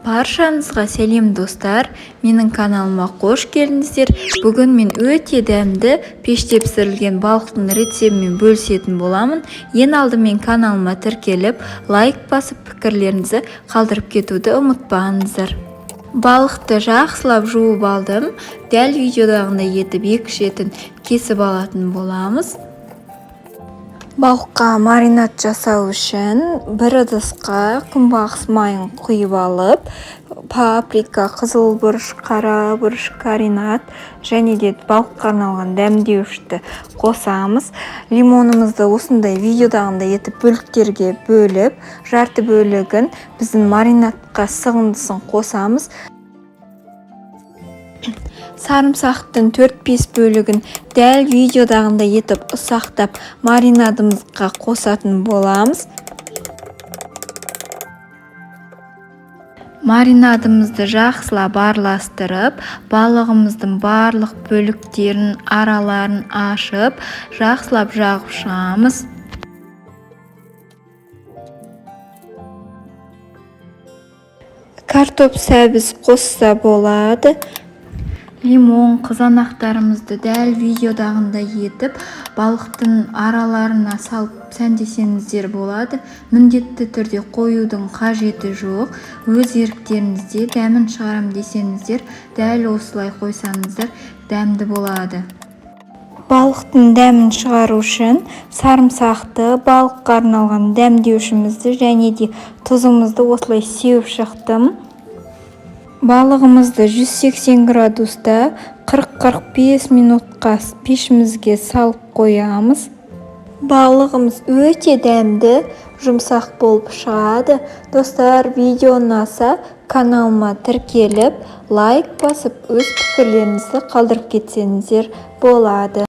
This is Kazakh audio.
Баршаңызға сәлем достар, менің каналыма қош келдіңіздер. Бүгін мен өте дәмді пеште пісірілген балықтың рецептімен бөлісетін боламын. Ең алдымен каналыма тіркеліп, лайк басып, пікірлеріңізді қалдырып кетуді ұмытпаңыздар. Балықты жақсылап жуып алдым. Дәл видеодағындай етіп екі шетін кесіп алатын боламыз. Балыққа маринад жасау үшін бір ыдысқа күнбағыс майын құйып алып, паприка, қызыл бұрыш, қара бұрыш, каринат және де балыққа арналған дәмдеуішті қосамыз. Лимонымызды осындай видеодағындай етіп бөліктерге бөліп, жарты бөлігін біздің маринадқа сығындысын қосамыз. Сарымсақтың 4-5 бөлігін дәл видеодағындай етіп ұсақтап маринадымызға қосатын боламыз. Маринадымызды жақсылап араластырып, балығымыздың барлық бөліктерін, араларын ашып, жақсылап жағып шығамыз. Картоп сәбіз қосса болады. Лимон, қызанақтарымызды дәл видеодағындай етіп, балықтың араларына салып сәндесеңіздер болады. Міндетті түрде қоюдың қажеті жоқ. Өз еріктеріңізде дәмін шығарам десеңіздер, дәл осылай қойсаңыздар дәмді болады. Балықтың дәмін шығару үшін сарымсақты, балыққа арналған дәмдеушімізді және де тұзымызды осылай сеуіп шықтым. Балығымызды 180 градуста 40-45 минутқа пешімізге салып қоямыз. Балығымыз өте дәмді, жұмсақ болып шығады. Достар, видео ұнаса, каналыма тіркеліп, лайк басып, өз пікірлеріңізді қалдырып кетсеңіздер болады.